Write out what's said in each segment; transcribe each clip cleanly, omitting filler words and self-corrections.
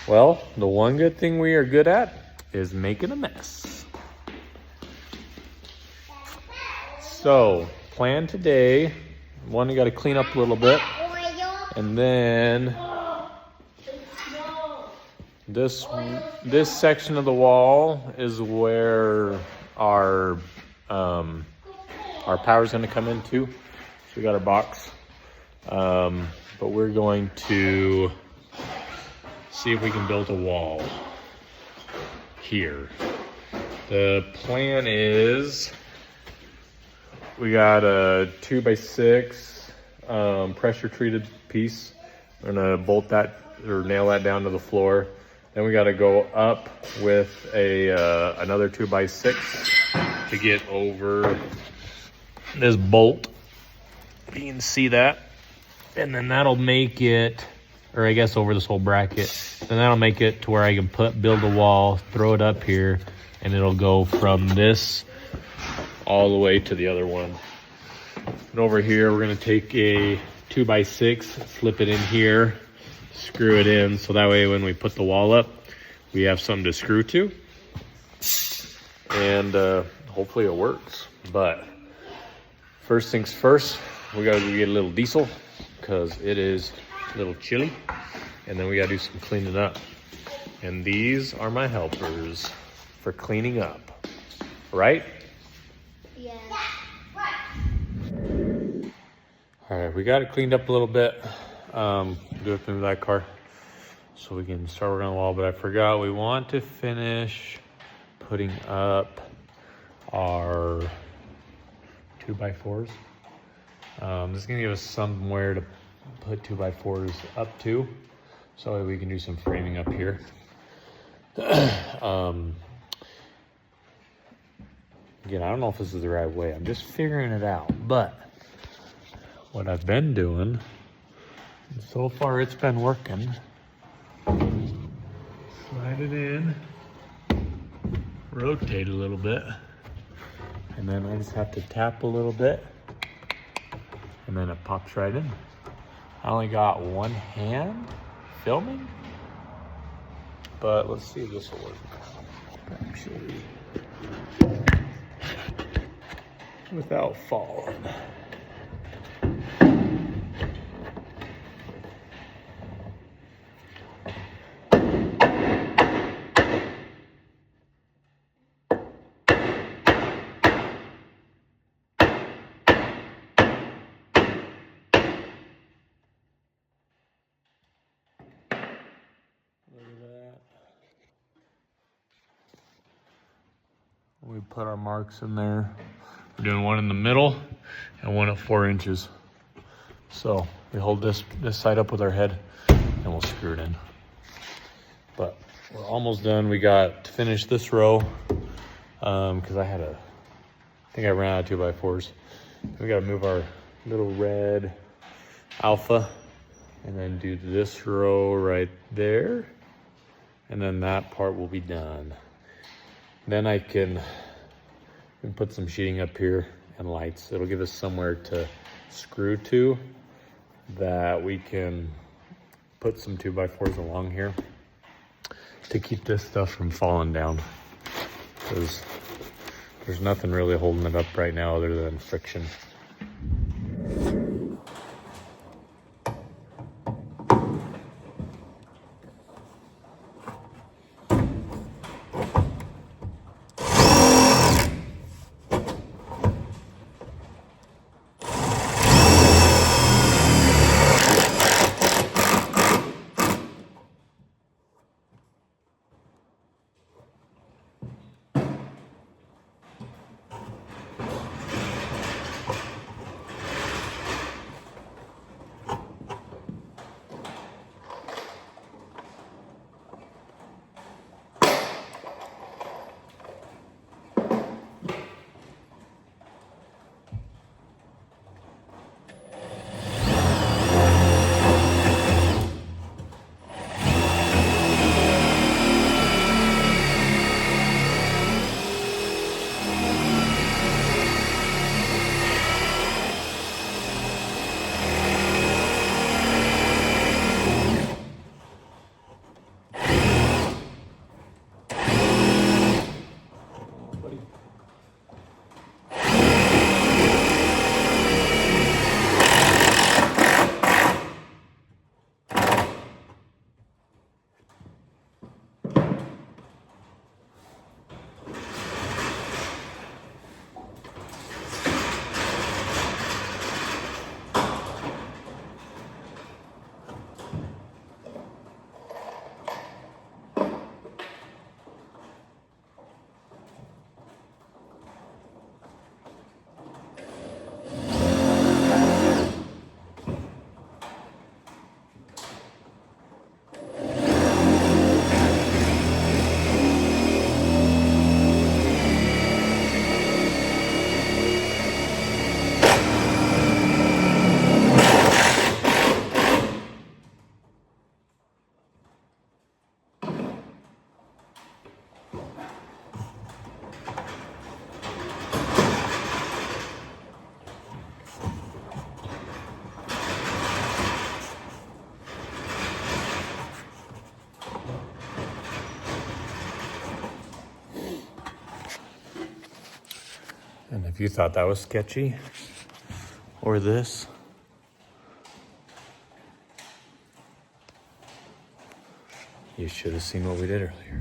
Well, the one good thing we are good at is making a mess. So, plan today. One, you got to clean up a little bit. And then this section of the wall is where our power is going to come into. So we got our box. But we're going to see if we can build a wall here. The plan is we got a 2x6 pressure treated piece. We're gonna bolt that or nail that down to the floor. Then we got to go up with another 2x6 to get over this bolt. You can see that. And then that'll make it, or I guess over this whole bracket, then that'll make it to where I can build a wall, throw it up here, and it'll go from this all the way to the other one. And over here, we're gonna take a 2x6, slip it in here, screw it in, so that way when we put the wall up, we have something to screw to. And hopefully it works. But first things first, we gotta get a little diesel, because it is a little chilly, and then we gotta do some cleaning up. And these are my helpers for cleaning up, right? Yeah. All right, we got it cleaned up a little bit. Do it through that car so we can start working on the wall, but I forgot we want to finish putting up our 2x4s. This is gonna give us somewhere to put 2x4s up to, so we can do some framing up here. Again, I don't know if this is the right way. I'm just figuring it out, but what I've been doing, so far it's been working. Slide it in, rotate a little bit, and then I just have to tap a little bit, and then it pops right in. I only got one hand filming, but let's see if this will work. Actually, without falling. Look at that. We put our marks in there. We're doing one in the middle and one at 4 inches. So we hold this side up with our head and we'll screw it in. But we're almost done. We got to finish this row because I think I ran out of 2x4s. We got to move our little red Alpha and then do this row right there. And then that part will be done. Then I can put some sheeting up here and lights. It'll give us somewhere to screw to that we can put some 2x4s along here to keep this stuff from falling down. Because there's nothing really holding it up right now other than friction. If you thought that was sketchy, or this, you should have seen what we did earlier.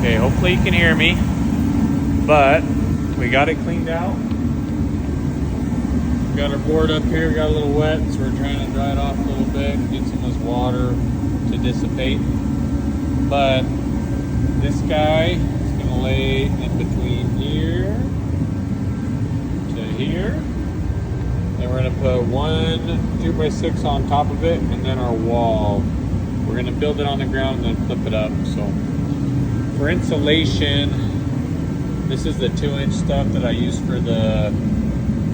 Okay, hopefully you can hear me, but we got it cleaned out. We got our board up here, got a little wet, so we're trying to dry it off a little bit, get some of this water to dissipate. But this guy is gonna lay in between here to here. Then we're gonna put one 2x6 on top of it, and then our wall. We're gonna build it on the ground and then flip it up. So for insulation, this is the 2-inch stuff that I use for the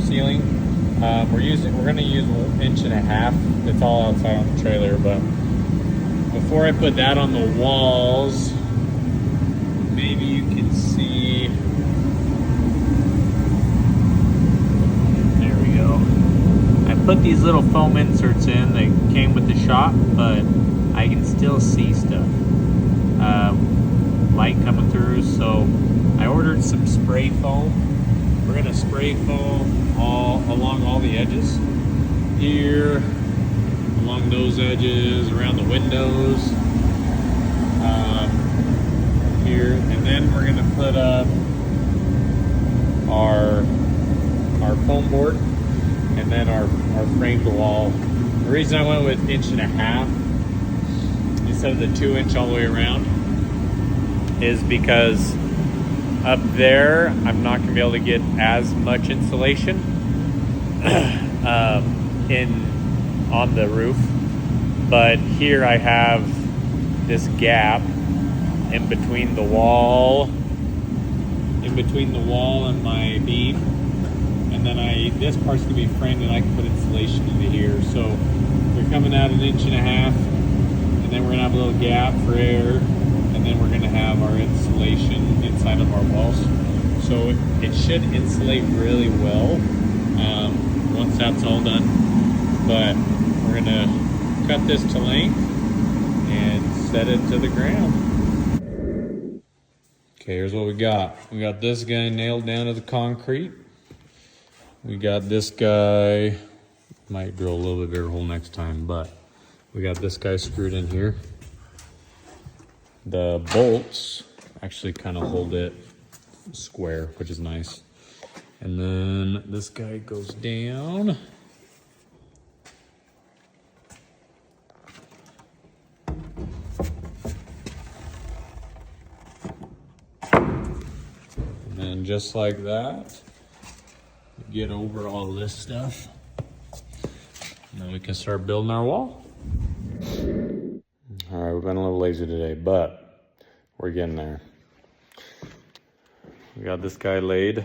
ceiling. We're gonna use 1.5 inches. It's all outside on the trailer, but before I put that on the walls, maybe you can see. There we go. I put these little foam inserts in. They came with the shop, but I can still see stuff. Light coming through, so I ordered some spray foam. We're gonna spray foam all along all the edges here, along those edges, around the windows, here, and then we're gonna put up our foam board, and then our framed wall. The reason I went with 1.5 inches instead of the 2-inch all the way around is because up there I'm not going to be able to get as much insulation on the roof, but here I have this gap in between the wall, in in between the wall and my beam. And then this part's gonna be framed and I can put insulation into here. So we're coming out 1.5 inches, and then we're gonna have a little gap for air, and then we're gonna have our insulation inside of our walls. So it should insulate really well once that's all done. But we're gonna cut this to length and set it to the ground. Okay, here's what we got. We got this guy nailed down to the concrete. We got this guy, might drill a little bit bigger hole next time, but we got this guy screwed in here. The bolts actually kind of hold it square, which is nice. And then this guy goes down. And then just like that, get over all this stuff. And then we can start building our wall. All right, we've been a little lazy today, but we're getting there. We got this guy laid.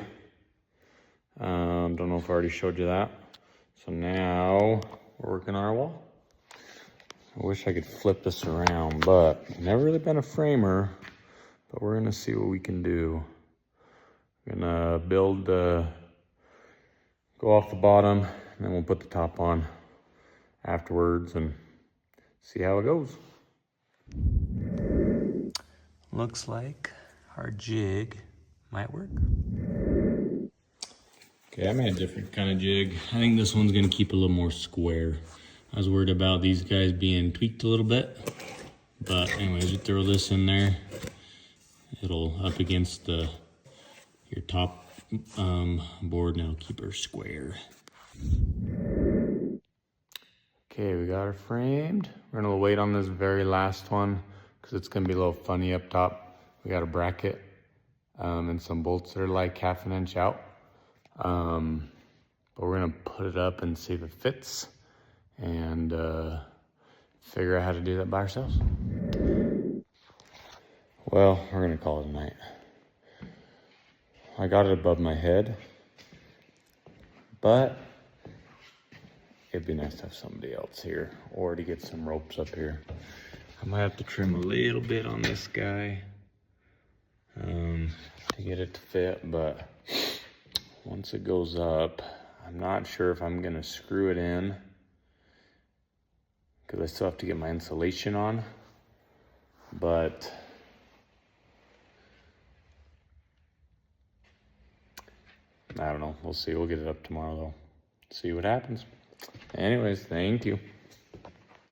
Don't know if I already showed you that. So now we're working on our wall. I wish I could flip this around, but I've never really been a framer, but we're gonna see what we can do. We're gonna build, go off the bottom, and then we'll put the top on afterwards and see how it goes. Looks like our jig might work. Okay, I made a different kind of jig. I think this one's gonna keep a little more square. I was worried about these guys being tweaked a little bit, but anyways, you throw this in there, it'll up against your top board, and it'll keep her square. Okay, we got her framed. We're gonna wait on this very last one because it's gonna be a little funny up top. We got a bracket and some bolts that are like 1/2 inch out. But we're gonna put it up and see if it fits and figure out how to do that by ourselves. Well, we're gonna call it a night. I got it above my head, but it'd be nice to have somebody else here or to get some ropes up here. I might have to trim a little bit on this guy to get it to fit, but once it goes up, I'm not sure if I'm gonna screw it in because I still have to get my insulation on, but I don't know. We'll see. We'll get it up tomorrow though. See what happens. Anyways, thank you.